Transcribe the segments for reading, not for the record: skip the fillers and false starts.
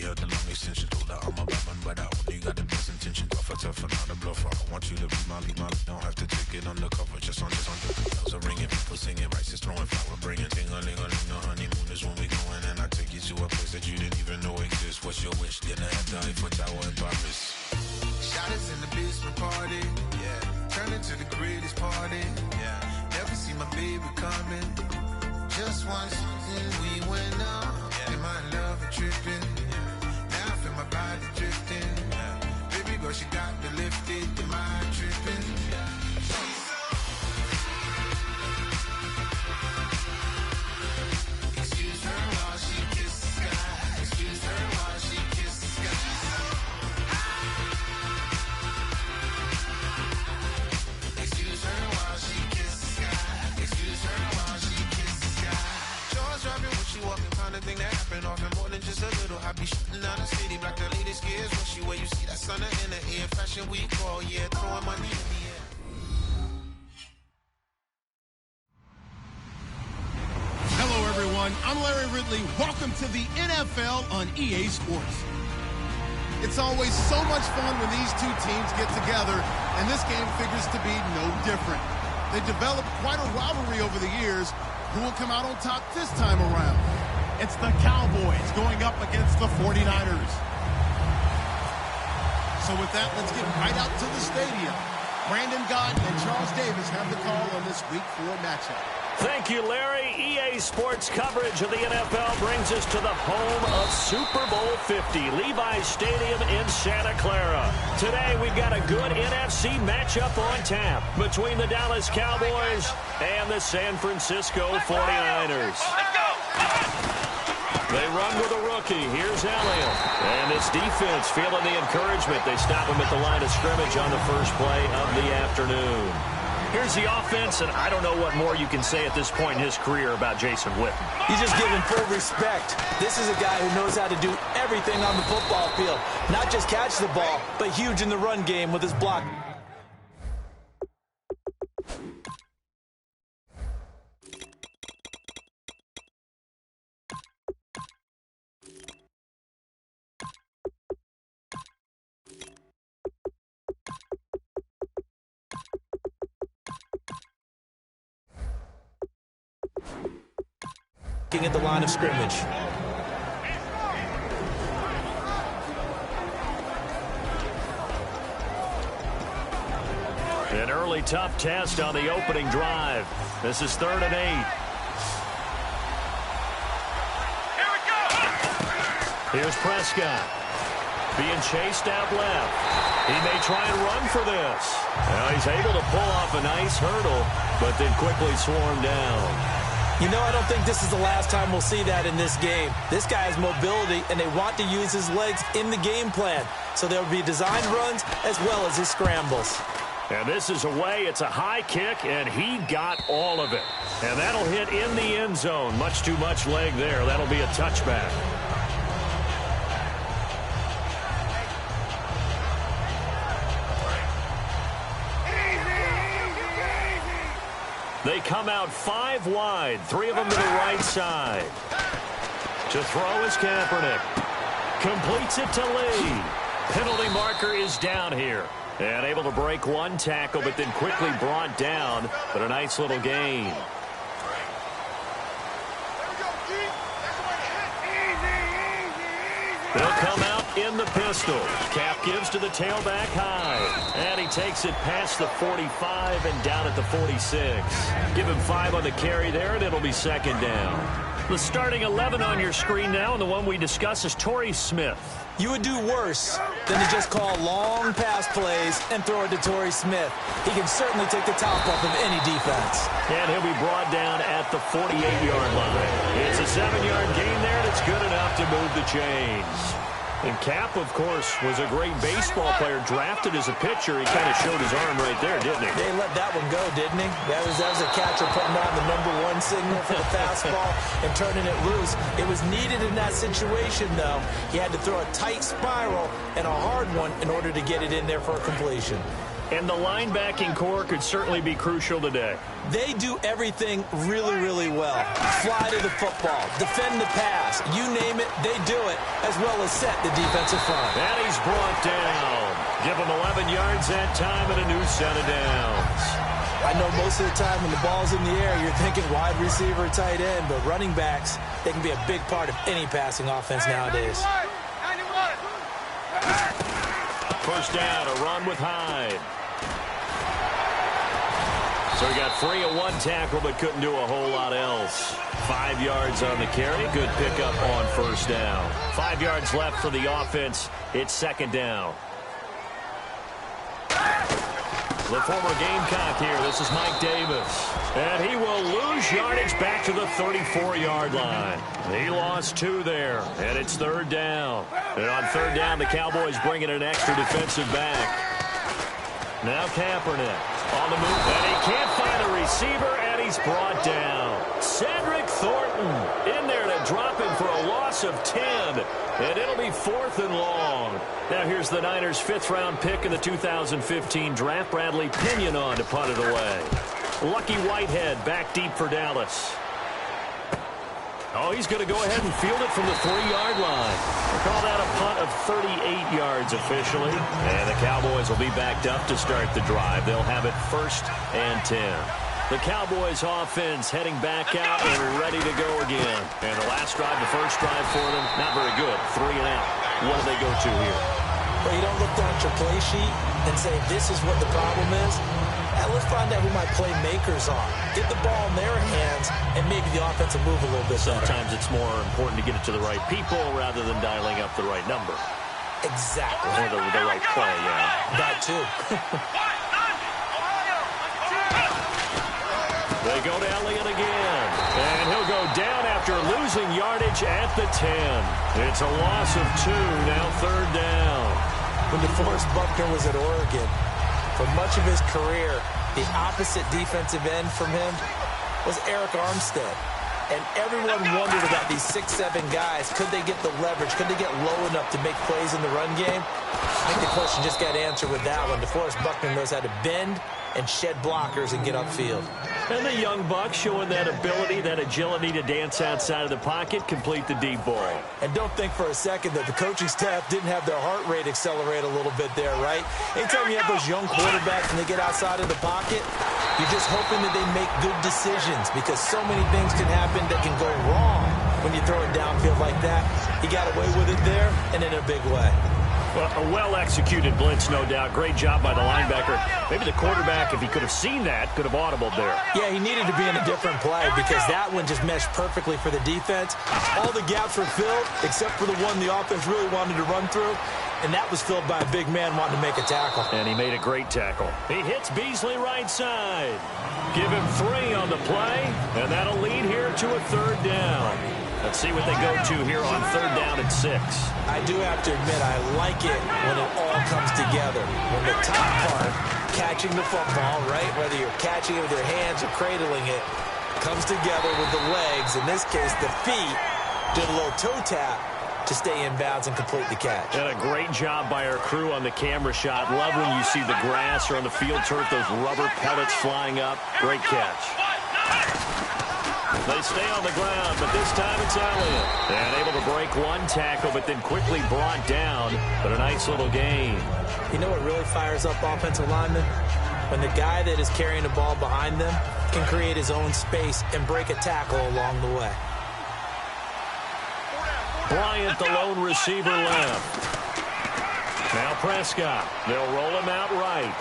yeah, the long extension. Told her I'm a bad man, but I only got the best intention. Tougher, not a bluffer. I want you to be my lead, don't have to take it undercover. Just on the bells are ringing, people singing, rice is throwing flower, bringing ting-a-ling-a-ling. The honeymoon is when we going, and I take you to a place that you didn't even know exists. What's your wish? Dinner at the Eiffel Tower in Paris. Shot us in the basement party, yeah. Turn into the greatest party, yeah. Never see my baby coming. Just once, we went up, yeah. In my love and tripping, yeah. Now I feel my body drifting, yeah. Baby girl, she got me lifted, the mind tripping, yeah. Excuse her while she kisses the sky. Excuse her while she kisses the sky. Excuse her while she kisses the sky. Excuse her while she kisses the sky. Jaws dropping when she walking, kind of thing that happen often. More than just a little. I be shooting down the city, black the latest gears. When she where you see that sun in the air. Fashion week all year, throwing money in the air. Hello, everyone. I'm Larry Ridley. Welcome to the NFL on EA Sports. It's always so much fun when these two teams get together, and this game figures to be no different. They developed quite a rivalry over the years. Who will come out on top this time around? It's the Cowboys going up against the 49ers. So with that, let's get right out to the stadium. Brandon Gott and Charles Davis have the call on this Week 4 matchup. Thank you, Larry. EA Sports coverage of the NFL brings us to the home of Super Bowl 50, Levi's Stadium in Santa Clara. Today, we've got a good NFC matchup on tap between the Dallas Cowboys and the San Francisco 49ers. They run with a rookie. Here's Elliott. And this defense feeling the encouragement. They stop him at the line of scrimmage on the first play of the afternoon. Here's the offense, and I don't know what more you can say at this point in his career about Jason Witten. You just give him full respect. This is a guy who knows how to do everything on the football field. Not just catch the ball, but huge in the run game with his block. At the line of scrimmage. An early tough test on the opening drive. This is 3rd and 8. Here we go. Here's Prescott. Being chased out left. He may try and run for this. Now he's able to pull off a nice hurdle, but then quickly swarmed down. You know, I don't think this is the last time we'll see that in this game. This guy has mobility, and they want to use his legs in the game plan. So there will be designed runs as well as his scrambles. And this is away. It's a high kick, and he got all of it. And that'll hit in the end zone. Much too much leg there. That'll be a touchback. They come out 5 wide, 3 of them to the right side. To throw is Kaepernick. Completes it to Lee. Penalty marker is down here. And able to break one tackle, but then quickly brought down. But a nice little gain. They'll come out in the pistol. Cap gives to the tailback high. And he takes it past the 45 and down at the 46. Give him 5 on the carry there, and it'll be 2nd down. The starting 11 on your screen now, and the one we discuss is Torrey Smith. You would do worse than to just call long pass plays and throw it to Torrey Smith. He can certainly take the top off of any defense. And he'll be brought down at the 48-yard line. It's a 7-yard gain there, and it's good enough to move the chains. And Cap, of course, was a great baseball player, drafted as a pitcher. He kind of showed his arm right there, didn't he? They let that one go, didn't he? That was a catcher putting on the #1 signal for the fastball and turning it loose. It was needed in that situation, though. He had to throw a tight spiral and a hard one in order to get it in there for a completion. And the linebacking core could certainly be crucial today. They do everything really, really well. Fly to the football, defend the pass, you name it, they do it, as well as set the defensive front. And he's brought down. Give him 11 yards that time and a new set of downs. I know most of the time when the ball's in the air, you're thinking wide receiver, tight end, but running backs, they can be a big part of any passing offense nowadays. 1st down, a run with Hyde. So he got free of 1 tackle, but couldn't do a whole lot else. 5 yards on the carry. Good pickup on 1st down. 5 yards left for the offense. It's 2nd down. The former Gamecock here. This is Mike Davis. And he will lose yardage back to the 34-yard line. He lost 2 there. And it's 3rd down. And on 3rd down, the Cowboys bring in an extra defensive back. Now Kaepernick on the move. And he can't find a receiver, and he's brought down. Cedric Thornton in there to drop him for a loss of 10. And it'll be 4th and long. Now here's the Niners' 5th-round pick in the 2015 draft. Bradley Pinion on to punt it away. Lucky Whitehead back deep for Dallas. Oh, he's going to go ahead and field it from the 3-yard line. We'll call that a punt of 38 yards officially. And the Cowboys will be backed up to start the drive. They'll have it 1st and 10. The Cowboys offense heading back out and ready to go again. And the last drive, the first drive for them, not very good. 3 and out. What do they go to here? Well, you don't look down at your play sheet and say, this is what the problem is. Now, let's find out who my playmakers are. Get the ball in their hands, and maybe the offense will move a little bit better. Sometimes it's more important to get it to the right people rather than dialing up the right number. Exactly. Or the right play, yeah. That, too. They go to Elliott again. And he'll go down after losing yardage at the 10. It's a loss of 2, now 3rd down. When DeForest Buckner was at Oregon, for much of his career, the opposite defensive end from him was Eric Armstead. And everyone wondered about these 6'7" guys. Could they get the leverage? Could they get low enough to make plays in the run game? I think the question just got answered with that one. DeForest Buckner knows how to bend and shed blockers and get upfield. And the young buck showing that ability, that agility to dance outside of the pocket, complete the deep ball. And don't think for a second that the coaching staff didn't have their heart rate accelerate a little bit there, right? Anytime you have those young quarterbacks and they get outside of the pocket, you're just hoping that they make good decisions because so many things can happen that can go wrong when you throw it downfield like that. He got away with it there and in a big way. Well, a well-executed blitz, no doubt. Great job by the linebacker. Maybe the quarterback, if he could have seen that, could have audibled there. Yeah, he needed to be in a different play because that one just meshed perfectly for the defense. All the gaps were filled except for the one the offense really wanted to run through, and that was filled by a big man wanting to make a tackle. And he made a great tackle. He hits Beasley right side. Give him 3 on the play, and that'll lead here to a 3rd down. Let's see what they go to here on 3rd down at 6. I do have to admit, I like it when it all comes together. When the top part, catching the football, right, whether you're catching it with your hands or cradling it, comes together with the legs. In this case, the feet did a little toe tap to stay in bounds and complete the catch. And a great job by our crew on the camera shot. Love when you see the grass or on the field turf, those rubber pellets flying up. Great catch. They stay on the ground, but this time it's Elliott. And able to break 1 tackle, but then quickly brought down. But a nice little gain. You know what really fires up offensive linemen? When the guy that is carrying the ball behind them can create his own space and break a tackle along the way. Bryant, the lone receiver, left. Now Prescott. They'll roll him out right.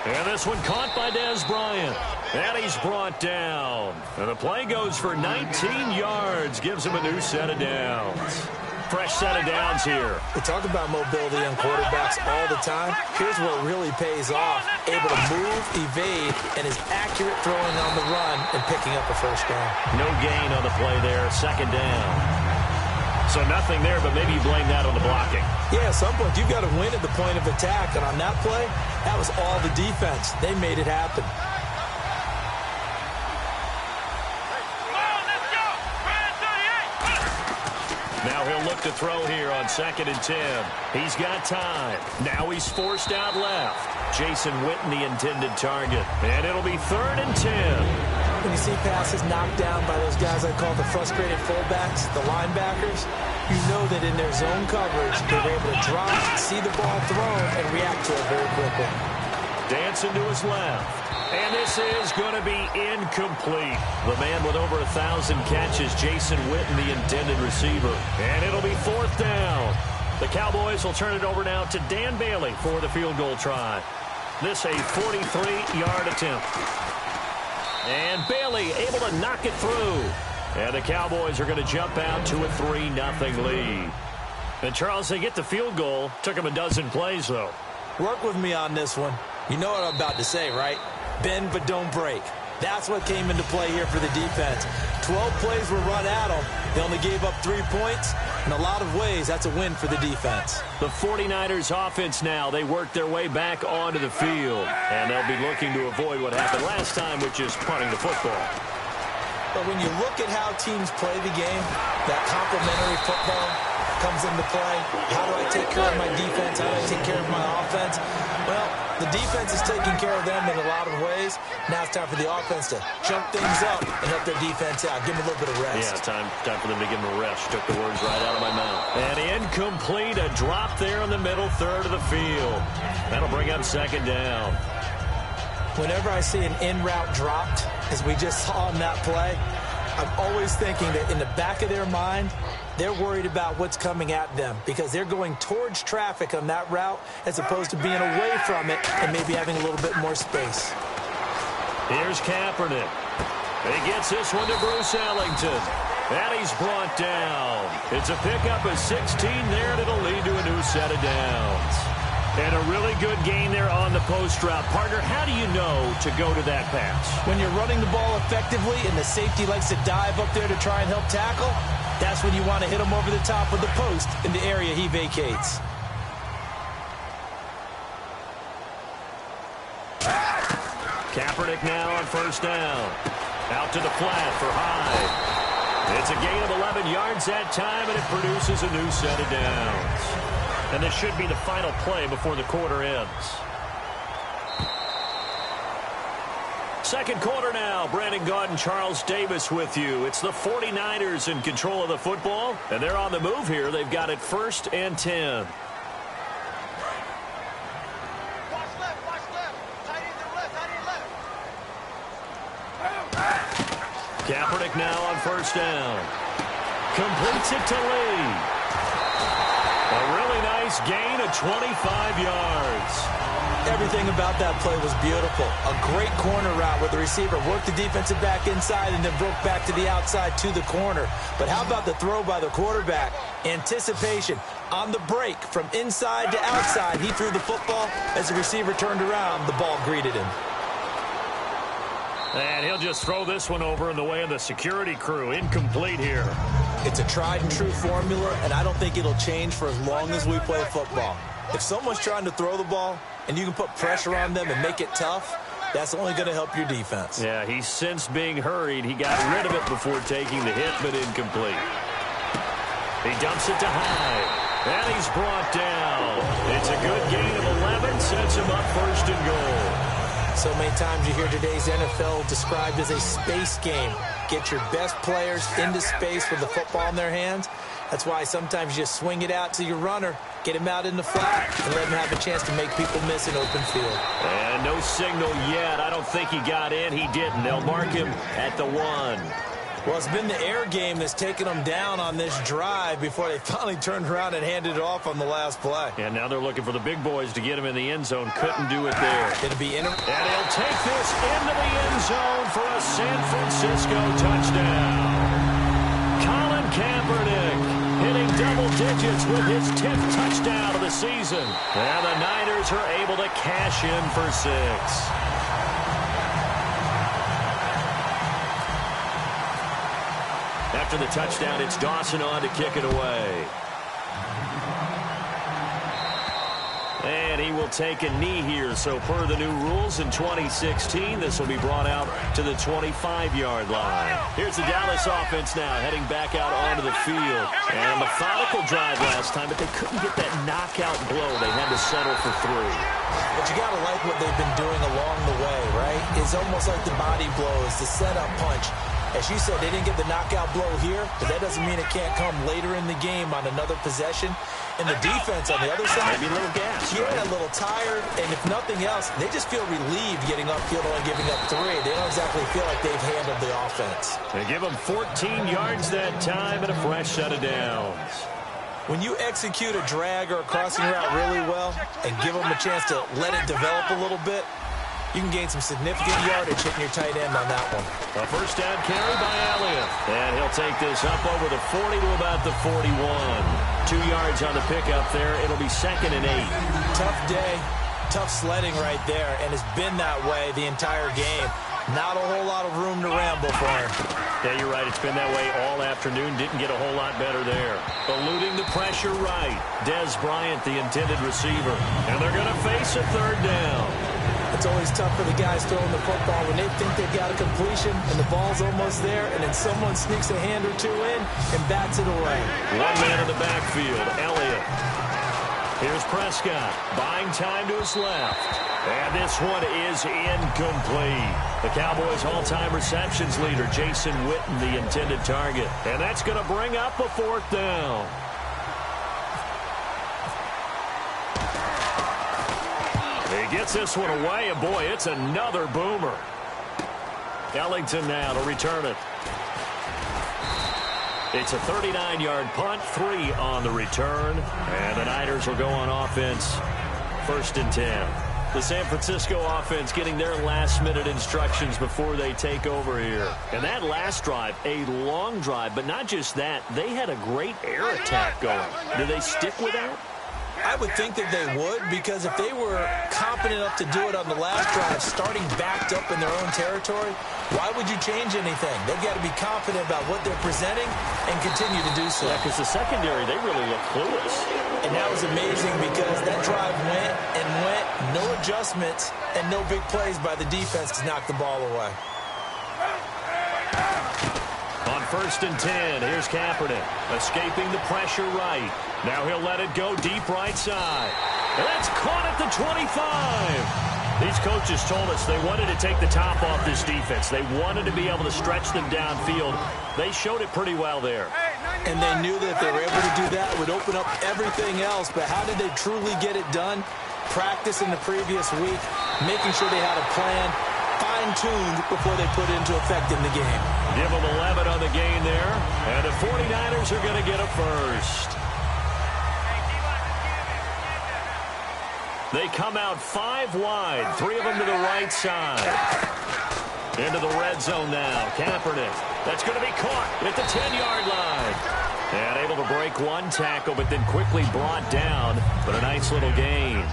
And this one caught by Dez Bryant. And he's brought down. And the play goes for 19 yards. Gives him a new set of downs. Fresh set of downs here. We talk about mobility on quarterbacks all the time. Here's where it really pays off. Able to move, evade, and is accurate throwing on the run and picking up a 1st down. No gain on the play there. 2nd down. So nothing there, but maybe you blame that on the blocking. Yeah, at some point you've got to win at the point of attack. And on that play, that was all the defense. They made it happen. Now he'll look to throw here on 2nd and 10. He's got time. Now he's forced out left. Jason Witten, the intended target. And it'll be 3rd and 10. When you see passes knocked down by those guys I call the frustrated fullbacks, the linebackers, you know that in their zone coverage, they were able to drop, see the ball thrown, and react to it very quickly. Dancing to his left. And this is going to be incomplete. The man with over 1,000 catches, Jason Witten, the intended receiver. And it'll be 4th down. The Cowboys will turn it over now to Dan Bailey for the field goal try. This a 43-yard attempt. And Bailey able to knock it through. And the Cowboys are going to jump out to a 3-0 lead. And Charles, they get the field goal. Took them a dozen plays, though. Work with me on this one. You know what I'm about to say, right? Bend but don't break. That's what came into play here for the defense. 12 plays were run at them. They only gave up 3 points. In a lot of ways, that's a win for the defense. The 49ers offense now, they work their way back onto the field. And they'll be looking to avoid what happened last time, which is punting the football. But when you look at how teams play the game, that complementary football comes into play. How do I take care of my defense? How do I take care of my offense? Well, the defense is taking care of them in a lot of ways. Now it's time for the offense to jump things up and help their defense out. Give them a little bit of rest. Yeah, time for them to give them a rest. Took the words right out of my mouth. And incomplete, a drop there in the middle third of the field. That'll bring up 2nd down. Whenever I see an in-route dropped, as we just saw on that play, I'm always thinking that in the back of their mind, they're worried about what's coming at them because they're going towards traffic on that route as opposed to being away from it and maybe having a little bit more space. Here's Kaepernick. He gets this one to Bruce Ellington. And he's brought down. It's a pickup of 16 there, and it'll lead to a new set of downs. And a really good gain there on the post route. Partner, how do you know to go to that pass? When you're running the ball effectively and the safety likes to dive up there to try and help tackle, that's when you want to hit him over the top of the post in the area he vacates. Kaepernick now on 1st down. Out to the flat for Hyde. It's a gain of 11 yards that time, and it produces a new set of downs. And this should be the final play before the quarter ends. 2nd quarter now. Brandon Gaudin, Charles Davis with you. It's the 49ers in control of the football, and they're on the move here. They've got it 1st and 10. Watch left, watch left. Tight end to left, tight end left. Kaepernick now on 1st down. Completes it to Lee. A really nice gain of 25 yards. Everything about that play was beautiful. A great corner route where the receiver worked the defensive back inside and then broke back to the outside to the corner. But how about the throw by the quarterback? Anticipation on the break from inside to outside. He threw the football. As the receiver turned around, the ball greeted him. And he'll just throw this one over in the way of the security crew. Incomplete here. It's a tried-and-true formula, and I don't think it'll change for as long as we play football. If someone's trying to throw the ball and you can put pressure on them and make it tough, that's only going to help your defense. Yeah, he's since being hurried. He got rid of it before taking the hit, but incomplete. He dumps it to Hyde, and he's brought down. It's a good gain of 11, sets him up 1st and goal. So many times you hear today's NFL described as a space game. Get your best players into space with the football in their hands. That's why sometimes you just swing it out to your runner, get him out in the flat, and let him have a chance to make people miss an open field. And no signal yet. I don't think he got in. He didn't. They'll mark him at the 1. Well, it's been the air game that's taken them down on this drive before they finally turned around and handed it off on the last play. And now they're looking for the big boys to get him in the end zone. Couldn't do it there. It'll be and he'll take this into the end zone for a San Francisco touchdown. Colin Kaepernick hitting double digits with his 10th touchdown of the season. And the Niners are able to cash in for 6. After the touchdown, it's Dawson on to kick it away. And he will take a knee here. So per the new rules in 2016, this will be brought out to the 25-yard line. Here's the Dallas offense now heading back out onto the field. And a methodical drive last time, but they couldn't get that knockout blow. They had to settle for 3. But you got to like what they've been doing along the way, right? It's almost like the body blows, the setup punch. As you said, they didn't get the knockout blow here, but that doesn't mean it can't come later in the game on another possession. And the defense on the other side, maybe a little gas, yeah, right? A little tired. And if nothing else, they just feel relieved getting upfield and giving up 3. They don't exactly feel like they've handled the offense. They give them 14 yards that time and a fresh set of downs. When you execute a drag or a crossing route really well and give them a chance to let it develop a little bit, you can gain some significant yardage hitting your tight end on that one. A first down carry by Elliott. And he'll take this up over the 40 to about the 41. 2 yards on the pickup there. It'll be 2nd and 8. Tough day, tough sledding right there, and it's been that way the entire game. Not a whole lot of room to ramble for him. Yeah, you're right. It's been that way all afternoon. Didn't get a whole lot better there. Eluding the pressure right. Des Bryant, the intended receiver. And they're going to face a 3rd down. It's always tough for the guys throwing the football when they think they've got a completion and the ball's almost there, and then someone sneaks a hand or 2 in and bats it away. 1 man in the backfield, Elliott. Here's Prescott, buying time to his left. And this one is incomplete. The Cowboys' all-time receptions leader, Jason Witten, the intended target. And that's going to bring up a 4th down. He gets this one away, and boy, it's another boomer. Ellington now to return it. It's a 39-yard punt, 3 on the return, and the Niners will go on offense, 1st and 10. The San Francisco offense getting their last-minute instructions before they take over here. And that last drive, a long drive, but not just that, they had a great air attack going. Do they stick with that? I would think that they would, because if they were competent enough to do it on the last drive, starting backed up in their own territory, why would you change anything? They've got to be confident about what they're presenting and continue to do so. Yeah, because the secondary, they really look clueless. And that was amazing because that drive went and went, no adjustments, and no big plays by the defense to knock the ball away. On 1st and 10, here's Kaepernick, escaping the pressure right. Now he'll let it go deep right side. And that's caught at the 25. These coaches told us they wanted to take the top off this defense. They wanted to be able to stretch them downfield. They showed it pretty well there. And they knew that if they were able to do that, it would open up everything else. But how did they truly get it done? Practice in the previous week, making sure they had a plan, fine-tuned before they put it into effect in the game. Give them 11 on the gain there. And the 49ers are going to get a first. They come out 5 wide, 3 of them to the right side. Into the red zone now. Kaepernick. That's going to be caught at the 10-yard line. And able to break 1 tackle, but then quickly brought down. But a nice little gain.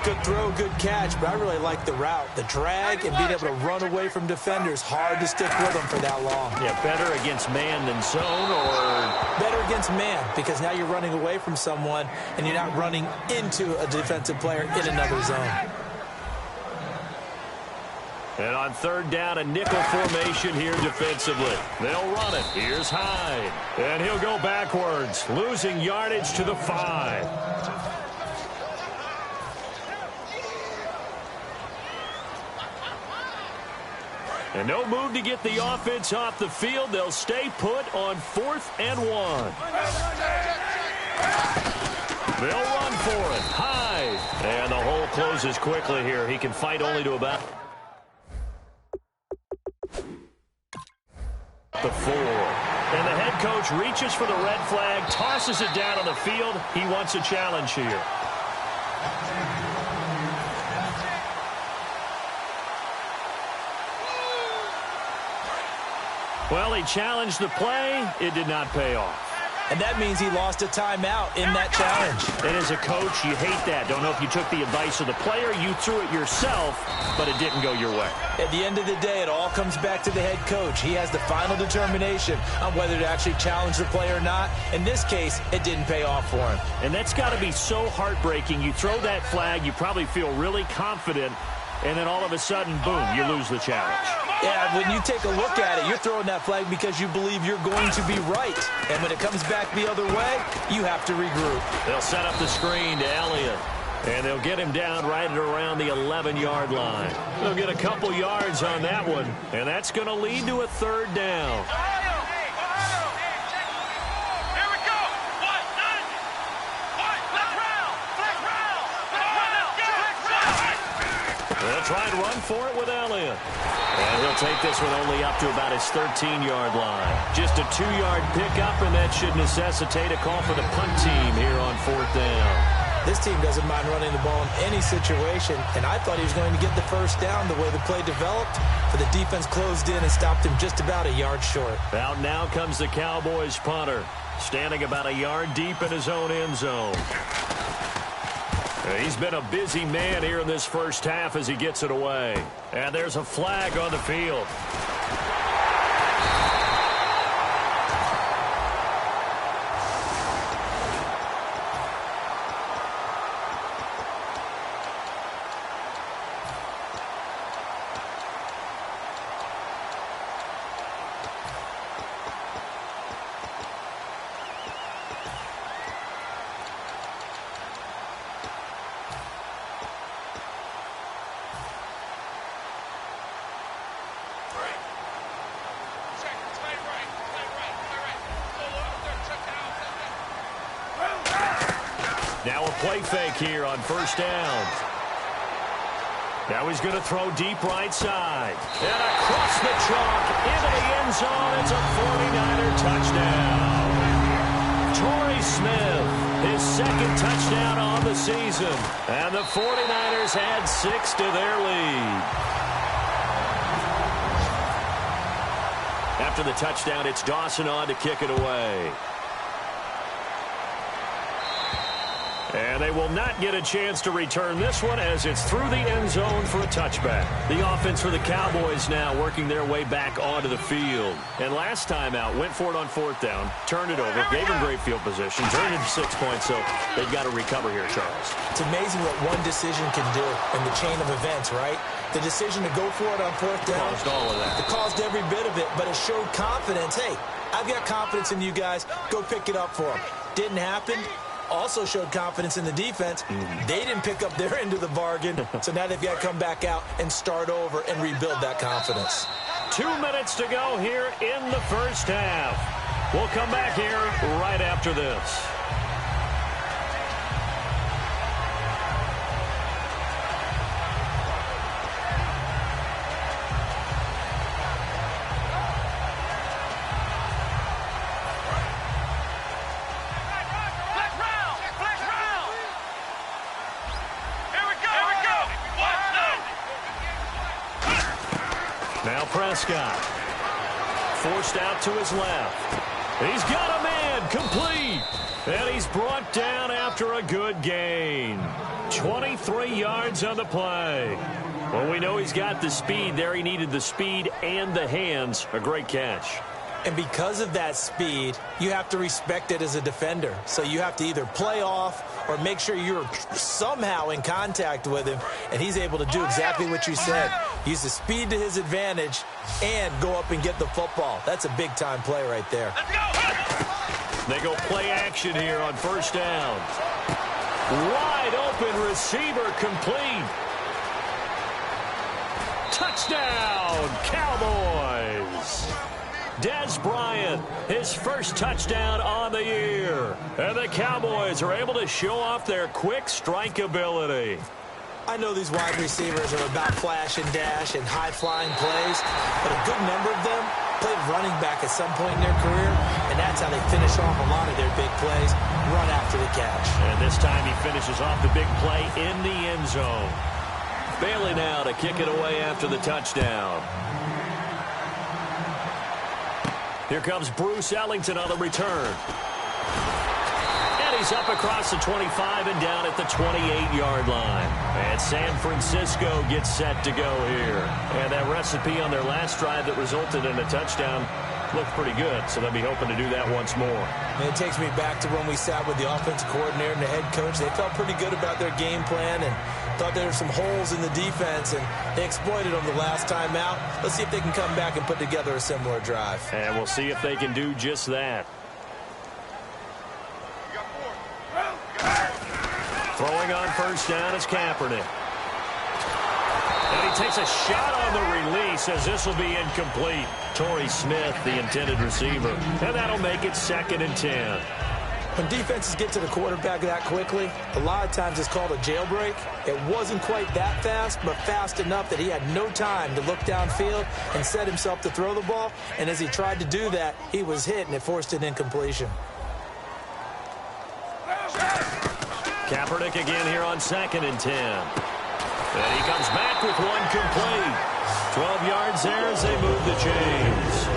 Good throw, good catch, but I really like the route. The drag and being able to run away from defenders. Hard to stick with them for that long. Yeah, better against man than zone, or better against man, because now you're running away from someone and you're not running into a defensive player in another zone. And on 3rd down, a nickel formation here defensively. They'll run it. Here's Hyde. And he'll go backwards, losing yardage to the 5. And no move to get the offense off the field. They'll stay put on 4th and 1. They'll run for it. Hyde. And the hole closes quickly here. He can fight only to about the 4. And the head coach reaches for the red flag, tosses it down on the field. He wants a challenge here. Well, he challenged the play. It did not pay off. and that means he lost a timeout in that challenge. And as a coach, you hate that. Don't know if you took the advice of the player, you threw it yourself, but it didn't go your way. At the end of the day, it all comes back to the head coach. He has the final determination on whether to actually challenge the play or not. In this case, it didn't pay off for him. And that's got to be so heartbreaking. You throw that flag, you probably feel really confident, and then all of a sudden, boom, you lose the challenge. Yeah, when you take a look at it, you're throwing that flag because you believe you're going to be right. And when it comes back the other way, you have to regroup. They'll set up the screen to Elliott. And they'll get him down right at around the 11-yard line. They'll get a couple yards on that one, and that's going to lead to a third down. They'll try and run for it with Elliott. And he'll take this one only up to about his 13-yard line. Just a 2-yard pickup, and that should necessitate a call for the punt team here on fourth down. This team doesn't mind running the ball in any situation, and I thought he was going to get the first down the way the play developed, but the defense closed in and stopped him just about a yard short. Out now comes the Cowboys punter, standing about a yard deep in his own end zone. He's been a busy man here in this first half as he gets it away. And there's a flag on the field. Now a play fake here on first down. Now he's going to throw deep right side. And across the chalk into the end zone. It's a 49er touchdown. Torrey Smith, his second touchdown on the season. And the 49ers add 6 to their lead. After the touchdown, it's Dawson on to kick it away. And they will not get a chance to return this one as it's through the end zone for a touchback. The offense for the Cowboys now working their way back onto the field. And last time out, went for it on fourth down, turned it over, gave them great field position, turned it to 6 points, so they've got to recover here, Charles. It's amazing what one decision can do in the chain of events, right? The decision to go for it on fourth down. Caused all of that. It caused every bit of it, but it showed confidence. Hey, I've got confidence in you guys. Go pick it up for them. Didn't happen. Also showed confidence in the defense. They didn't pick up their end of the bargain, so now they've got to come back out and start over and rebuild that confidence. 2 minutes to go here in the first half. We'll come back here right after this. Now Prescott, forced out to his left. He's got a man, complete. And he's brought down after a good gain. 23 yards on the play. Well, we know he's got the speed there. He needed the speed and the hands. A great catch. And because of that speed, you have to respect it as a defender. So you have to either play off or make sure you're somehow in contact with him. And he's able to do exactly what you said. Use the speed to his advantage and go up and get the football. That's a big-time play right there. They go play action here on first down. Wide open receiver complete. Touchdown, Cowboys. Dez Bryant, his first touchdown on the year. And the Cowboys are able to show off their quick strike ability. I know these wide receivers are about flash and dash and high-flying plays, but a good number of them played running back at some point in their career, and that's how they finish off a lot of their big plays, run after the catch. And this time he finishes off the big play in the end zone. Bailey now to kick it away after the touchdown. Here comes Bruce Ellington on the return. he's up across the 25 and down at the 28-yard line. And San Francisco gets set to go here. And that recipe on their last drive that resulted in a touchdown looked pretty good, so they'll be hoping to do that once more. And it takes me back to when we sat with the offensive coordinator and the head coach. They felt pretty good about their game plan and thought there were some holes in the defense, and they exploited them the last time out. Let's see if they can come back and put together a similar drive. And we'll see if they can do just that. Throwing on first down is Kaepernick. And he takes a shot on the release as this will be incomplete. Torrey Smith, the intended receiver. And that'll make it 2nd and 10. When defenses get to the quarterback that quickly, a lot of times it's called a jailbreak. It wasn't quite that fast, but fast enough that he had no time to look downfield and set himself to throw the ball. And as he tried to do that, he was hit, and it forced an incompletion. Kaepernick again here on 2nd and 10. And he comes back with one complete. 12 yards there as they move the chains.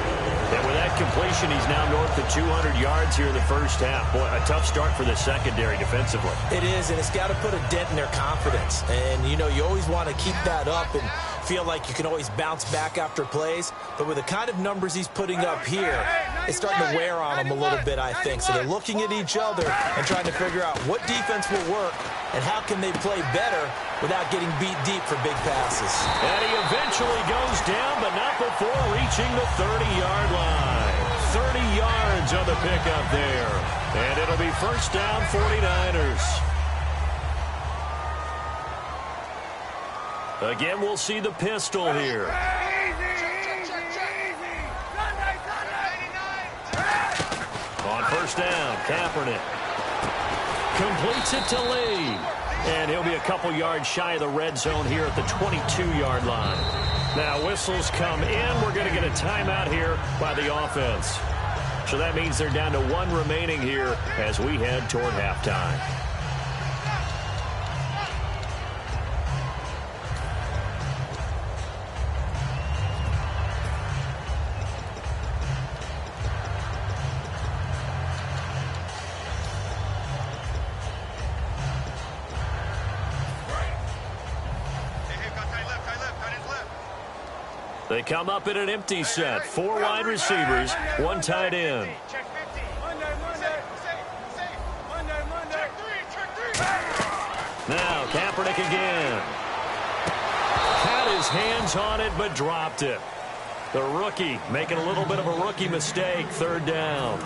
And with that completion, he's now north of 200 yards here in the first half. Boy, a tough start for the secondary defensively. It is, and it's got to put a dent in their confidence. And, you know, you always want to keep that up and feel like you can always bounce back after plays. But with the kind of numbers he's putting up here, it's starting to wear on them a little bit, I think. So they're looking at each other and trying to figure out what defense will work and how can they play better without getting beat deep for big passes. And he eventually goes down, but not before reaching the 30-yard line. 30 yards on the pickup there. And it'll be first down 49ers. Again, we'll see the pistol here. On first down, Kaepernick completes it to Lee. And he'll be a couple yards shy of the red zone here at the 22-yard line. Now whistles come in. We're going to get a timeout here by the offense. So that means they're down to 1 remaining here as we head toward halftime. They come up in an empty set. 4 wide receivers, 1 tight end. Now Kaepernick again. Had his hands on it, but dropped it. The rookie making a little bit of a rookie mistake. 3rd down.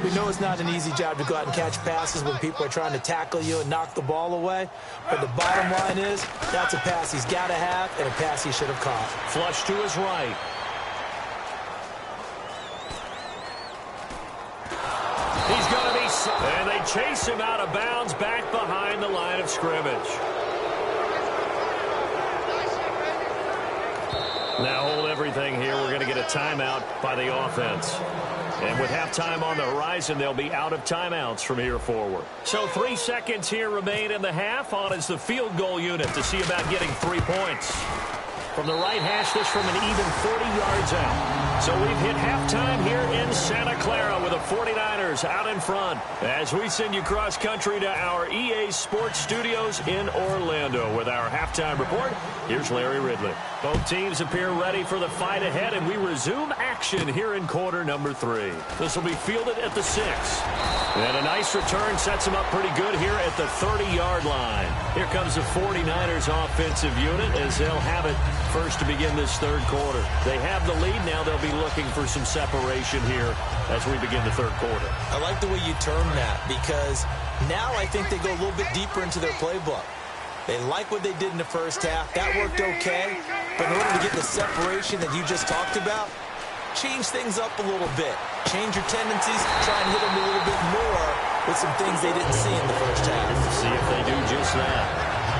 We know it's not an easy job to go out and catch passes when people are trying to tackle you and knock the ball away. But the bottom line is, that's a pass he's got to have and a pass he should have caught. Flush to his right. He's going to be... And they chase him out of bounds back behind the line of scrimmage. Now hold everything here. We're going to get a timeout by the offense. And with halftime on the horizon, they'll be out of timeouts from here forward. So 3 seconds here remain in the half. On is the field goal unit to see about getting 3 points. From the right hash, this from an even 40 yards out. So we've hit halftime here in Santa Clara with the 49ers out in front. As we send you cross country to our EA Sports Studios in Orlando with our halftime report. Here's Larry Ridley. Both teams appear ready for the fight ahead, and we resume action here in quarter number 3. This will be fielded at the 6. And a nice return sets them up pretty good here at the 30-yard line. Here comes the 49ers offensive unit as they'll have it first to begin this 3rd quarter. They have the lead. Now they'll be looking for some separation here as we begin the 3rd quarter. I like the way you term that because now I think they go a little bit deeper into their playbook. They like what they did in the first half. That worked okay. But in order to get the separation that you just talked about, change things up a little bit. Change your tendencies. Try and hit them a little bit more with some things they didn't see in the first half. See if they do just that.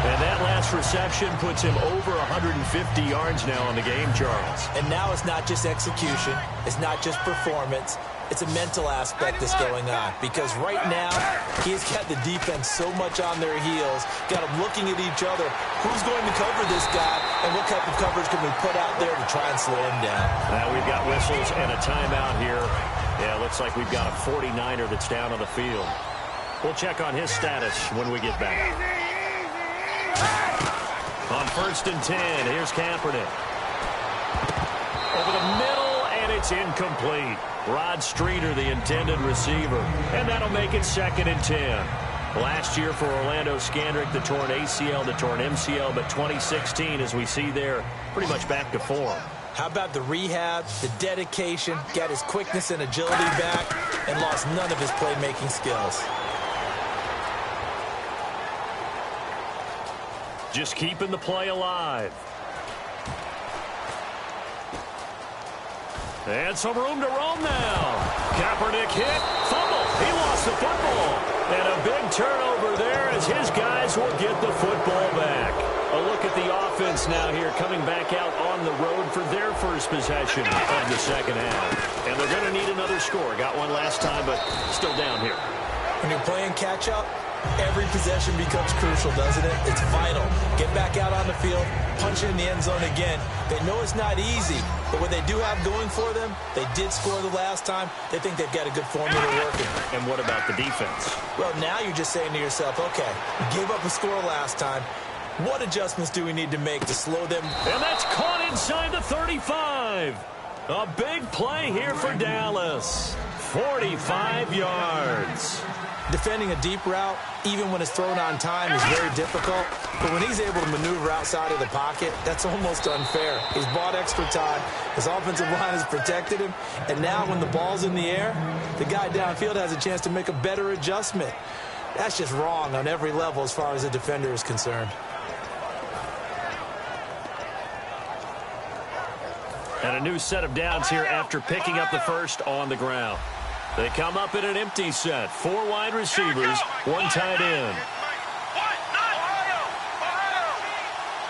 And that last reception puts him over 150 yards now in the game, Charles. And now it's not just execution. It's not just performance. It's a mental aspect that's going on. Because right now, he's got the defense so much on their heels, got them looking at each other. Who's going to cover this guy, and what type of coverage can we put out there to try and slow him down? Now we've got whistles and a timeout here. Yeah, looks like we've got a 49er that's down on the field. We'll check on his status when we get back. On 1st and 10, here's Kaepernick. Over the middle, and it's incomplete. Rod Streeter, the intended receiver. And that'll make it 2nd and 10. Last year for Orlando Scandrick, the torn ACL, the torn MCL, but 2016, as we see there, pretty much back to form. How about the rehab, the dedication, got his quickness and agility back, and lost none of his playmaking skills. Just keeping the play alive. And some room to roam now. Kaepernick hit, fumble. He lost the football. And a big turnover there as his guys will get the football back. A look at the offense now here, coming back out on the road for their first possession of the second half. And they're going to need another score. Got one last time, but still down here. When you're playing catch-up, every possession becomes crucial, doesn't it? It's vital. Get back out on the field, punch it in the end zone again. They know it's not easy, but what they do have going for them, they did score the last time. They think they've got a good formula working. And what about the defense? Well, now you're just saying to yourself, okay, we gave up a score last time. What adjustments do we need to make to slow them? And that's caught inside the 35. A big play here for Dallas. 45 yards. Defending a deep route, even when it's thrown on time, is very difficult. But when he's able to maneuver outside of the pocket, that's almost unfair. He's bought extra time. His offensive line has protected him. And now when the ball's in the air, the guy downfield has a chance to make a better adjustment. That's just wrong on every level as far as the defender is concerned. And a new set of downs here after picking up the first on the ground. They come up in an empty set. 4 wide receivers, 1 tight end.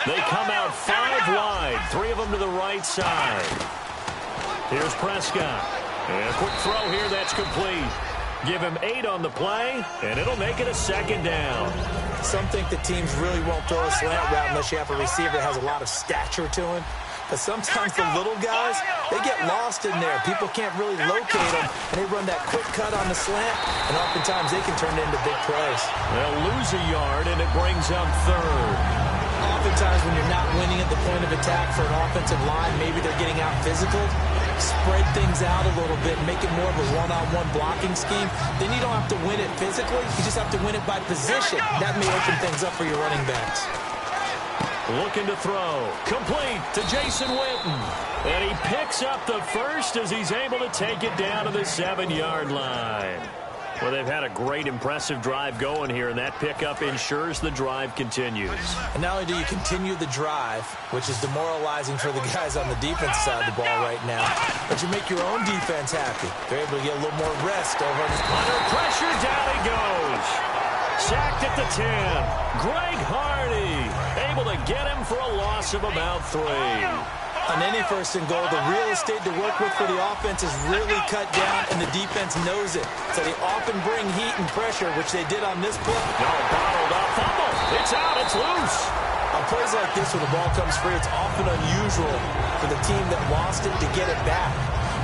They come out 5 wide, 3 of them to the right side. Here's Prescott. And a quick throw here that's complete. Give him 8 on the play, and it'll make it a 2nd down. Some think that teams really won't throw a slant route unless you have a receiver that has a lot of stature to him. But sometimes the little guys, they get lost in there. People can't really locate them, and they run that quick cut on the slant, and oftentimes they can turn it into big plays. They'll lose a yard, and it brings up 3rd. Oftentimes when you're not winning at the point of attack for an offensive line, maybe they're getting out physical, spread things out a little bit, make it more of a one-on-one blocking scheme. Then you don't have to win it physically. You just have to win it by position. That may open things up for your running backs. Looking to throw. Complete to Jason Witten. And he picks up the first as he's able to take it down to the 7-yard line. Well, they've had a great, impressive drive going here, and that pickup ensures the drive continues. And not only do you continue the drive, which is demoralizing for the guys on the defense side of the ball right now, but you make your own defense happy. They're able to get a little more rest over this. Under pressure, down he goes. Sacked at the 10. Greg Hardy able to get him for a loss of about 3. On any 1st and goal, the real estate to work with for the offense is really cut down, and the defense knows it. So they often bring heat and pressure, which they did on this play. No, bottled up. Fumble. It's out. It's loose. On plays like this where the ball comes free, it's often unusual for the team that lost it to get it back.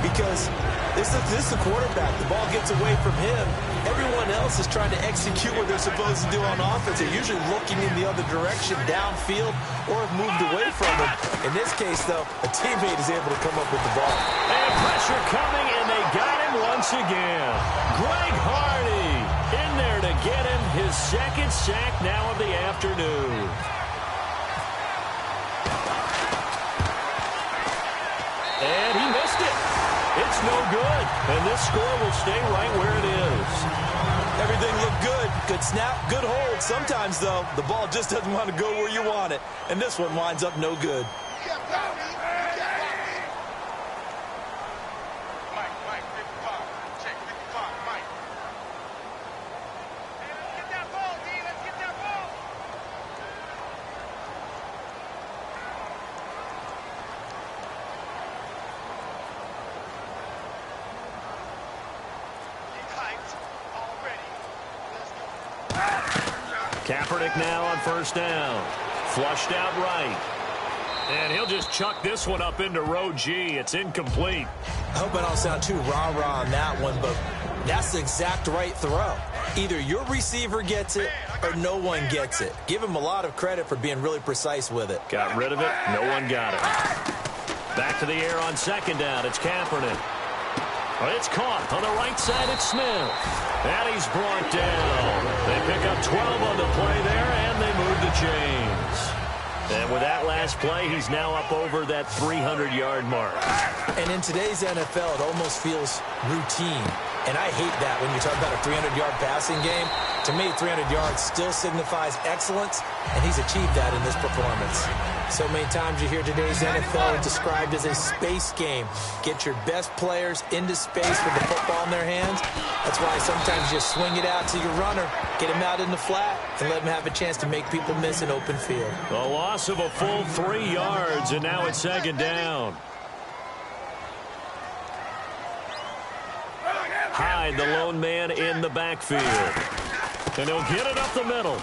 Because this is the quarterback. The ball gets away from him. Everyone else is trying to execute what they're supposed to do on offense. They're usually looking in the other direction, downfield, or have moved away from him. In this case, though, a teammate is able to come up with the ball. And pressure coming, and they got him once again. Greg Hardy in there to get him his 2nd sack now of the afternoon. And he missed it. It's no good. And this score will stay right where it is. Everything looked good. Good snap, good hold. Sometimes, though, the ball just doesn't want to go where you want it. And this one winds up no good. Kaepernick now on 1st down. Flushed out right. And he'll just chuck this one up into row G. It's incomplete. I hope I don't sound too rah-rah on that one, but That's the exact right throw. Either your receiver gets it or no one gets it. Give him a lot of credit for being really precise with it. Got rid of it. No one got it. Back to the air on second down. It's Kaepernick. It's caught on the right side. It's Smith. And he's brought down. They pick up 12 on the play there, and they move the chains. And with that last play, he's now up over that 300-yard mark. And in today's NFL, it almost feels routine. And I hate that when you talk about a 300-yard passing game. To me, 300 yards still signifies excellence, and he's achieved that in this performance. So many times you hear today's NFL described as a space game. Get your best players into space with the football in their hands. That's why sometimes you swing it out to your runner, get him out in the flat, and let him have a chance to make people miss an open field. A loss of a full 3 yards, and now it's second down. Hyde, the lone man in the backfield. And he'll get it up the middle.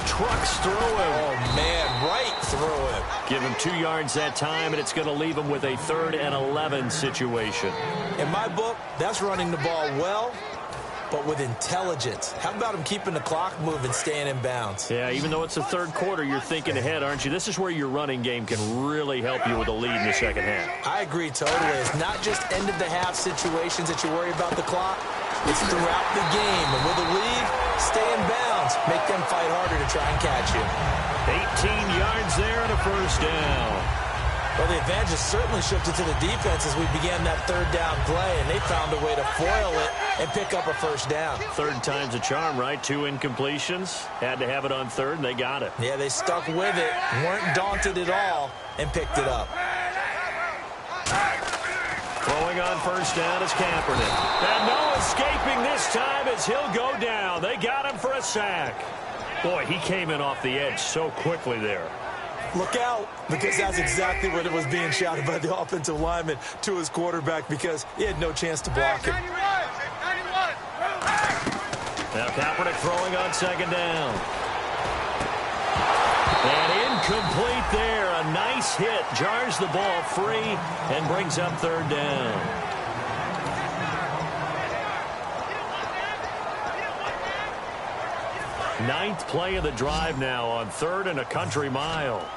Trucks through him. Oh, man, right through him. Give him 2 yards that time, and it's going to leave him with a 3rd and 11 situation. In my book, that's running the ball well, but with intelligence. How about him keeping the clock moving, staying in bounds? Yeah, even though it's the third quarter, you're thinking ahead, aren't you? This is where your running game can really help you with a lead in the second half. I agree totally. It's not just end-of-the-half situations that you worry about the clock. It's throughout the game. And with a lead, stay in bounds. Make them fight harder to try and catch you. 18 yards there and a first down. Well, the advantage has certainly shifted to the defense as we began that third down play, and they found a way to foil it and pick up a first down. Third time's a charm, right? 2 incompletions. Had to have it on third, and they got it. Yeah, they stuck with it, weren't daunted at all, and picked it up. Throwing on first down is Kaepernick. And no escaping this time as he'll go down. They got him for a sack. Boy, he came in off the edge so quickly there. Look out, because that's exactly what it was being shouted by the offensive lineman to his quarterback because he had no chance to block him. Now Kaepernick throwing on second down. And incomplete there. A nice hit. Jars the ball free and brings up third down. Ninth play of the drive now on 3rd and a country mile.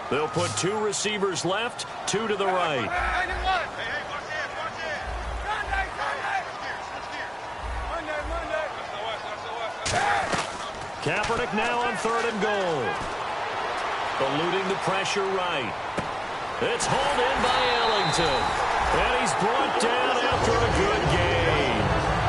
They'll put 2 receivers left, 2 to the right. Kaepernick now on 3rd and goal. Eluding the pressure right. It's hauled in by Ellington. And he's brought down after a good gain.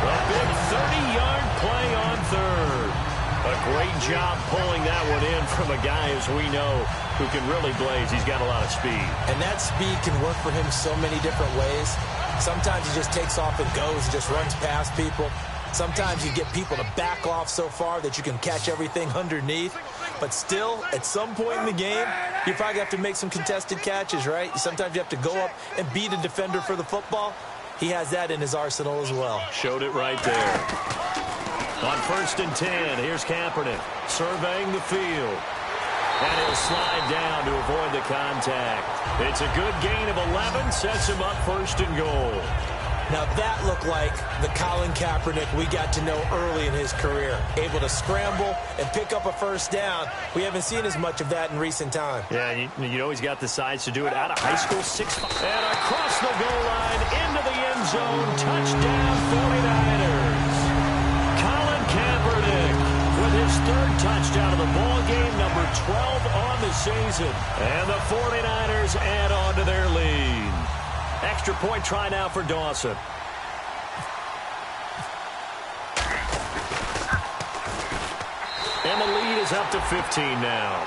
A big 30-yard play on 3rd. A great job pulling that one in from a guy, as we know, who can really blaze. He's got a lot of speed. And that speed can work for him so many different ways. Sometimes he just takes off and goes, just runs past people. Sometimes you get people to back off so far that you can catch everything underneath. But still, at some point in the game, you probably have to make some contested catches, right? Sometimes you have to go up and beat a defender for the football. He has that in his arsenal as well. Showed it right there. On 1st and 10, here's Kaepernick surveying the field. And he'll slide down to avoid the contact. It's a good gain of 11, sets him up 1st and goal. Now that looked like the Colin Kaepernick we got to know early in his career. Able to scramble and pick up a first down. We haven't seen as much of that in recent time. Yeah, you know he's got the size to do it out of high school. 6'5". And across the goal line, into the end zone. Touchdown, 49ers. Colin Kaepernick with his 3rd touchdown of the ball game, number 12 on the season. And the 49ers add on to their lead. Extra point try now for Dawson. And the lead is up to 15 now.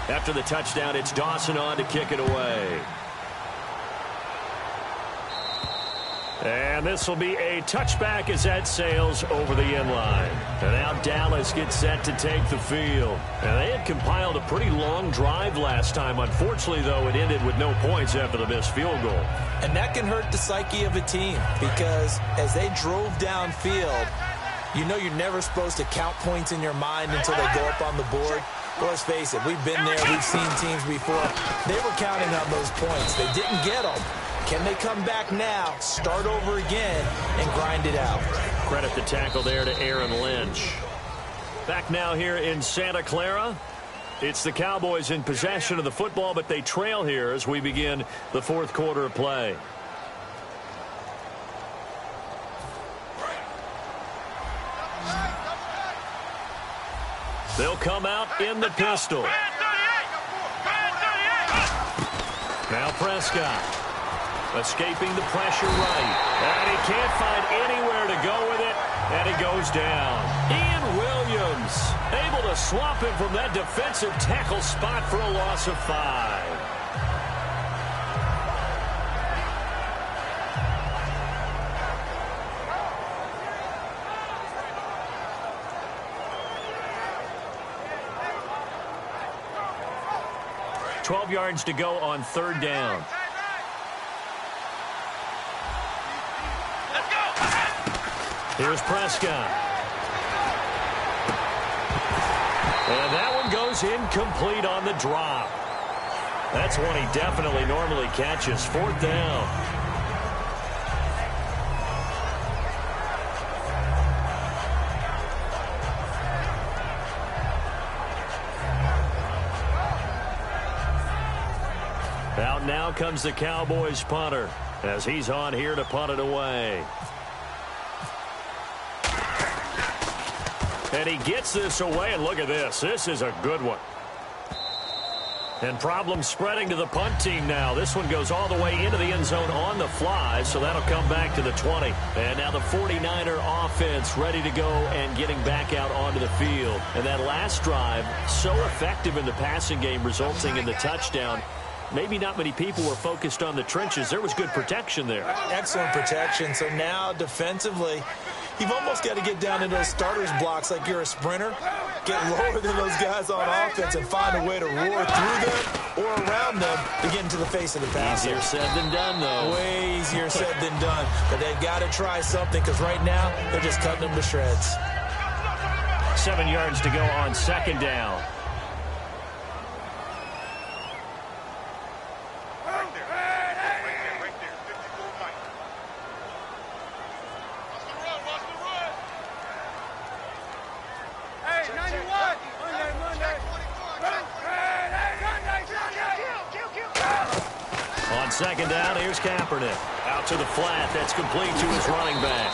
After the touchdown, it's Dawson on to kick it away. And this will be a touchback as that sails over the end line. And now Dallas gets set to take the field. And they had compiled a pretty long drive last time. Unfortunately, though, it ended with no points after the missed field goal. And that can hurt the psyche of a team because as they drove downfield, you know you're never supposed to count points in your mind until they go up on the board. Well, let's face it, we've been there. We've seen teams before. They were counting on those points. They didn't get them. Can they come back now, start over again, and grind it out? Credit the tackle there to Aaron Lynch. Back now here in Santa Clara. It's the Cowboys in possession of the football, but they trail here as we begin the fourth quarter of play. They'll come out in the pistol. Now Prescott escaping the pressure right. And he can't find anywhere to go with it, and he goes down. Ian Williams able to swap him from that defensive tackle spot for a loss of 5. $12 yards to go on third down. Here's Prescott. And that one goes incomplete on the drop. That's one he definitely normally catches. Fourth down. Out now comes the Cowboys punter as he's on here to punt it away. And he gets this away, and look at this. This is a good one. And problems spreading to the punt team now. This one goes all the way into the end zone on the fly, so that'll come back to the 20. And now the 49er offense ready to go and getting back out onto the field. And that last drive, so effective in the passing game, resulting in the touchdown. Maybe not many people were focused on the trenches. There was good protection there. Excellent protection. So now defensively, you've almost got to get down into those starters blocks like you're a sprinter. Get lower than those guys on offense and find a way to roar through them or around them to get into the face of the passer. Easier said than done, though. Way easier said than done. But they've got to try something because right now they're just cutting them to shreds. 7 yards to go on second down. Second down, here's Kaepernick. Out to the flat, that's complete to his running back.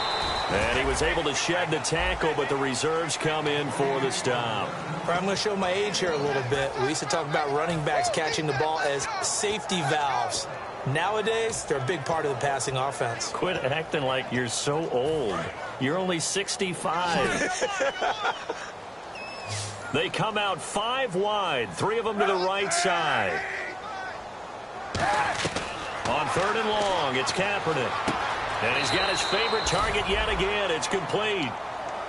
And he was able to shed the tackle, but the reserves come in for the stop. I'm going to show my age here a little bit. We used to talk about running backs catching the ball as safety valves. Nowadays, they're a big part of the passing offense. Quit acting like you're so old. You're only 65. They come out 5 wide, 3 of them to the right side. On third and long, it's Kaepernick. And he's got his favorite target yet again. It's complete.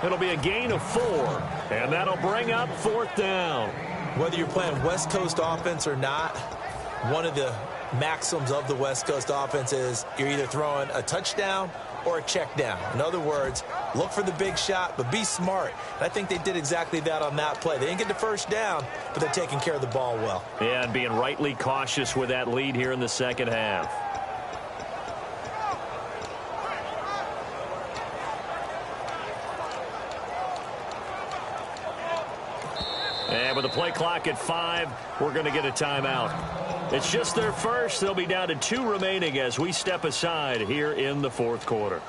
It'll be a gain of 4. And that'll bring up fourth down. Whether you're playing West Coast offense or not, one of the maxims of the West Coast offense is you're either throwing a touchdown or a check down. In other words, look for the big shot, but be smart. And I think they did exactly that on that play. They didn't get the first down, but they're taking care of the ball well. Yeah, and being rightly cautious with that lead here in the second half. And with the play clock at 5, we're going to get a timeout. It's just their first. They'll be down to 2 remaining as we step aside here in the fourth quarter.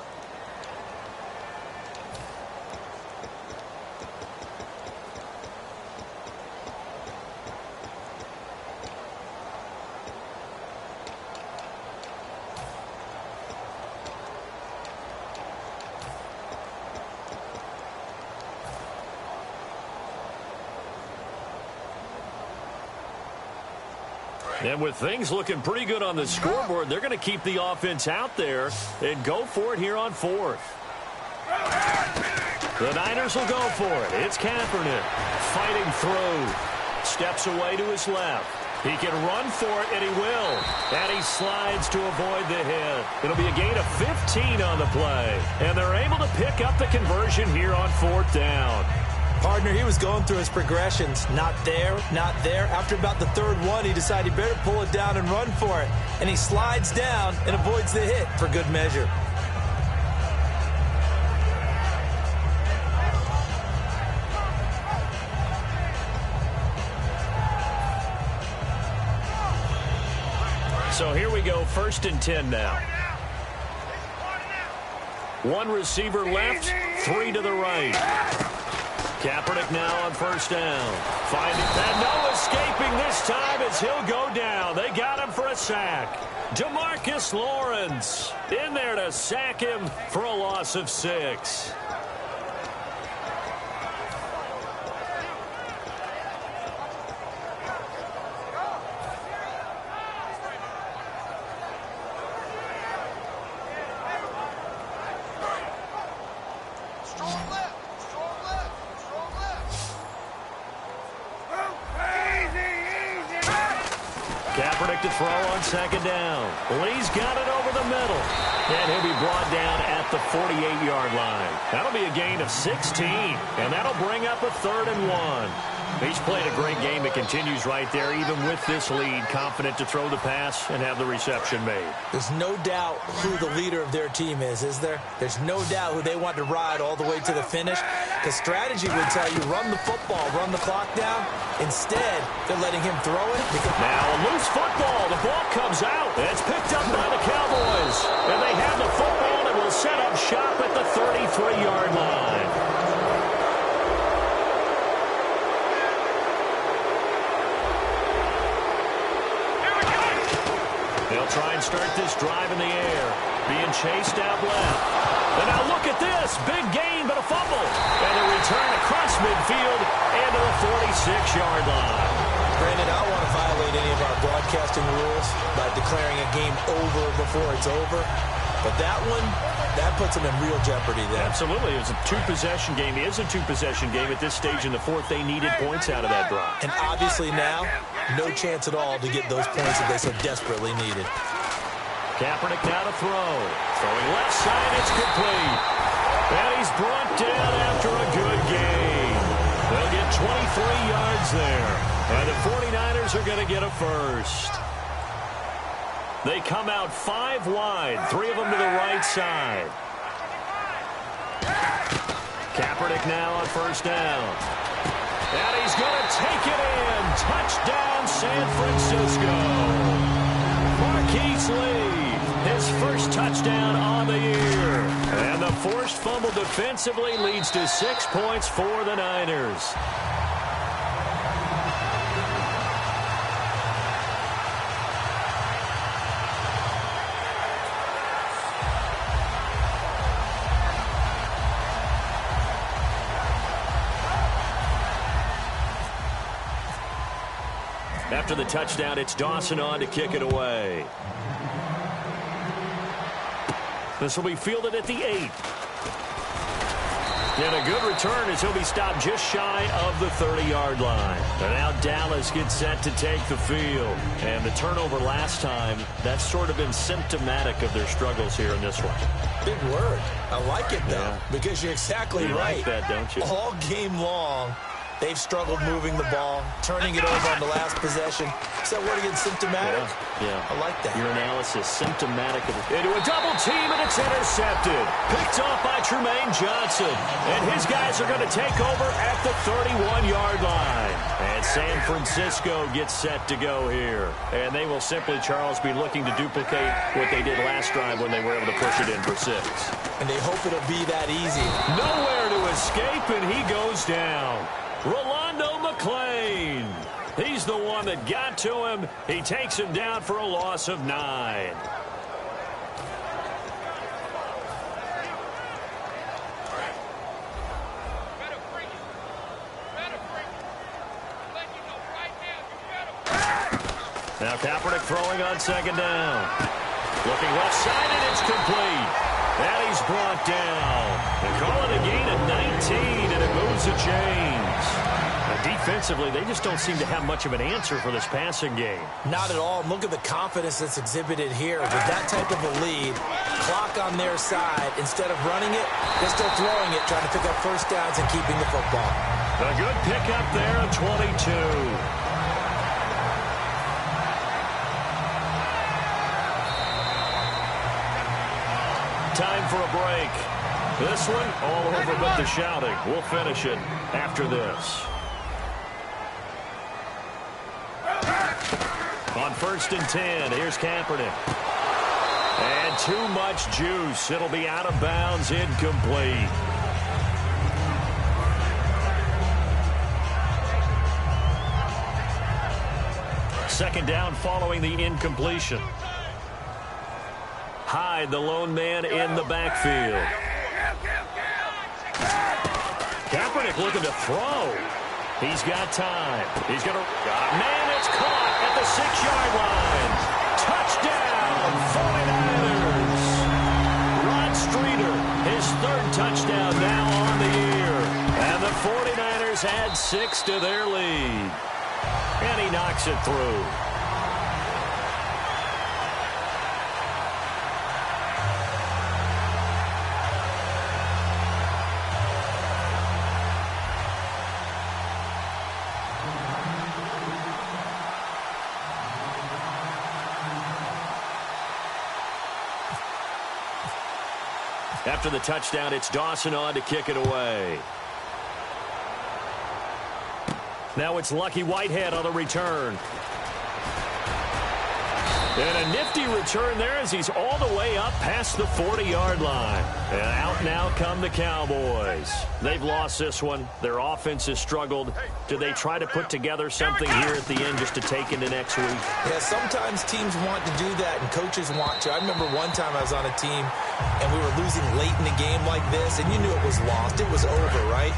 And with things looking pretty good on the scoreboard, they're going to keep the offense out there and go for it here on fourth. The Niners will go for it. It's Kaepernick fighting through. Steps away to his left. He can run for it, and he will. And he slides to avoid the hit. It'll be a gain of 15 on the play. And they're able to pick up the conversion here on 4th down. Partner, he was going through his progressions. Not there, not there. After about the 3rd one, he decided he better pull it down and run for it. And he slides down and avoids the hit for good measure. So here we go, 1st and 10 now. 1 receiver left, 3 to the right. Kaepernick now on 1st down. Finding that, no escaping this time as he'll go down. They got him for a sack. DeMarcus Lawrence in there to sack him for a loss of 6. Kaepernick to throw on 2nd down. Lee's got it over the middle. And he'll be brought down at the 48-yard line. That'll be a gain of 16. And that'll bring up a 3rd and 1. He's played a great game. It continues right there, even with this lead. Confident to throw the pass and have the reception made. There's no doubt who the leader of their team is there? There's no doubt who they want to ride all the way to the finish. Because strategy would tell you, run the football, run the clock down. Instead, they're letting him throw it. Now a loose football. The ball comes out. It's picked up by the Cowboys. And they have the football and will set up shop at the 33-yard line. They'll try and start this drive in the air. Being chased out left. And now look at this. Big gain, but a fumble. And a return across midfield and to the 46-yard line. Brandon, I don't want to violate any of our broadcasting rules by declaring a game over before it's over. But that one, that puts them in real jeopardy there. Absolutely. It was a 2-possession game. It is a 2-possession game at this stage in the 4th. They needed points out of that drive. And obviously now, no chance at all to get those points that they so desperately needed. Kaepernick now to throw. Throwing left side, it's complete. And he's brought down after a good gain. They'll get 23 yards there. And the 49ers are going to get a first. They come out 5 wide, 3 of them to the right side. Kaepernick now on 1st down. And he's going to take it in. Touchdown, San Francisco. Marquise Lee, his first touchdown on the year. And the forced fumble defensively leads to 6 points for the Niners. After the touchdown, it's Dawson on to kick it away. This will be fielded at the 8. And a good return as he'll be stopped just shy of the 30-yard line. And now Dallas gets set to take the field. And the turnover last time, that's sort of been symptomatic of their struggles here in this one. Big word. I like it, though, because you're exactly right. You like that, don't you? All game long, they've struggled moving the ball, turning it over on the last possession. Is that word again, symptomatic? Yeah. I like that. Your analysis, symptomatic of it. Into a double team, and it's intercepted. Picked off by Tremaine Johnson. And his guys are going to take over at the 31-yard line. And San Francisco gets set to go here. And they will simply, Charles, be looking to duplicate what they did last drive when they were able to push it in for 6. And they hope it'll be that easy. Nowhere to escape, and he goes down. Rolando McClain. He's the one that got to him. He takes him down for a loss of 9. Now Kaepernick throwing on 2nd down. Looking left side, and it's complete. And he's brought down. They call it a gain of 19, and it moves the chains. Defensively, they just don't seem to have much of an answer for this passing game. Not at all. Look at the confidence that's exhibited here. With that type of a lead, clock on their side, instead of running it, they're still throwing it, trying to pick up first downs and keeping the football. A good pickup there at 22. Time for a break. This one, all over but the shouting. We'll finish it after this. On 1st and 10, here's Kaepernick. And too much juice. It'll be out of bounds, incomplete. Second down following the incompletion. Hyde, the lone man in the backfield. Kaepernick looking to throw. He's got time. He's going to... Man, it's caught at the 6-yard line. Touchdown, 49ers. Rod Streeter, his 3rd touchdown now on the year. And the 49ers add 6 to their lead. And he knocks it through. After the touchdown, it's Dawson on to kick it away. Now it's Lucky Whitehead on the return. And a nifty return there as he's all the way up past the 40-yard line. And out now come the Cowboys. They've lost this one. Their offense has struggled. Do they try to put together something here at the end just to take into next week? Yeah, sometimes teams want to do that and coaches want to. I remember one time I was on a team and we were losing late in the game like this, and you knew it was lost. It was over, right?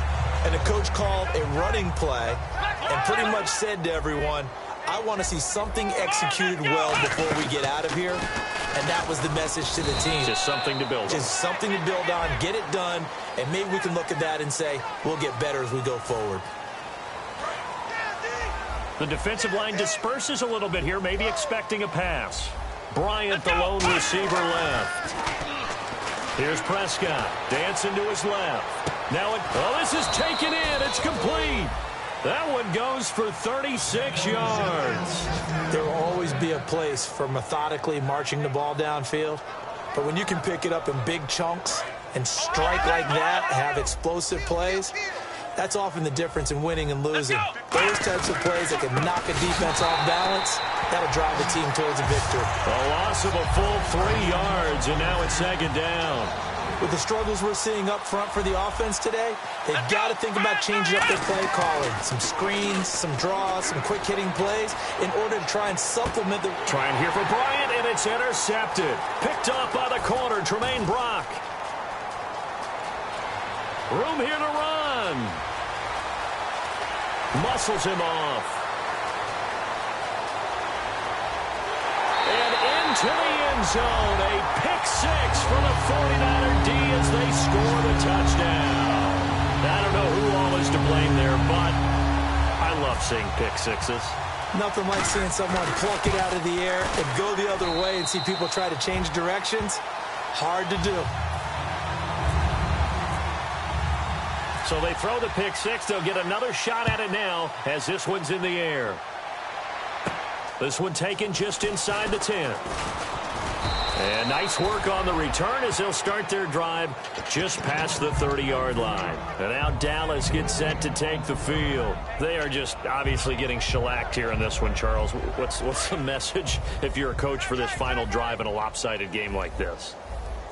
And the coach called a running play and pretty much said to everyone, I want to see something executed well before we get out of here. And that was the message to the team. Just something to build on. Just something to build on, get it done, and maybe we can look at that and say, we'll get better as we go forward. The defensive line disperses a little bit here, maybe expecting a pass. Bryant, the lone receiver, left. Here's Prescott, dancing to his left. Now, this is taken in. It's complete. That one goes for 36 yards. There will always be a place for methodically marching the ball downfield. But when you can pick it up in big chunks and strike like that, have explosive plays, that's often the difference in winning and losing. Those types of plays that can knock a defense off balance, that'll drive the team towards a victory. A loss of a full 3 yards, and now it's 2nd down. With the struggles we're seeing up front for the offense today, they've got to think about changing up their play calling. Some screens, some draws, some quick-hitting plays in order to try and supplement the... Trying here for Bryant, and it's intercepted. Picked up by the corner, Tremaine Brock. Room here to run. Muscles him off. And into the end zone, a pick 6 for the 49er D as they score the touchdown. I don't know who all is to blame there, but I love seeing pick sixes. Nothing like seeing someone pluck it out of the air and go the other way and see people try to change directions. Hard to do. So they throw the pick 6. They'll get another shot at it now as this one's in the air. This one taken just inside the 10. And nice work on the return as they'll start their drive just past the 30-yard line. And now Dallas gets set to take the field. They are just obviously getting shellacked here in this one, Charles. What's the message if you're a coach for this final drive in a lopsided game like this?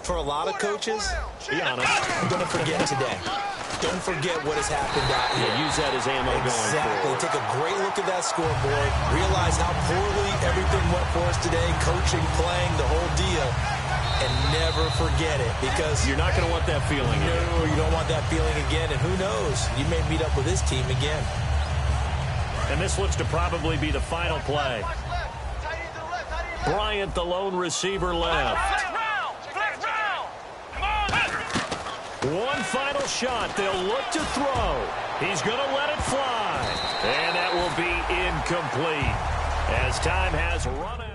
For a lot of coaches, be honest, don't forget today. Don't forget what has happened out here. Yeah, use that as ammo going forward. Take a great look at that scoreboard. Realize how poorly everything went for us today. Coaching, playing, the whole deal. And never forget it, because you're not going to want that feeling again. No, you don't want that feeling again. And who knows? You may meet up with this team again. And this looks to probably be the final play. Bryant, the lone receiver, left. One final shot. They'll look to throw. He's going to let it fly. And that will be incomplete as time has run out.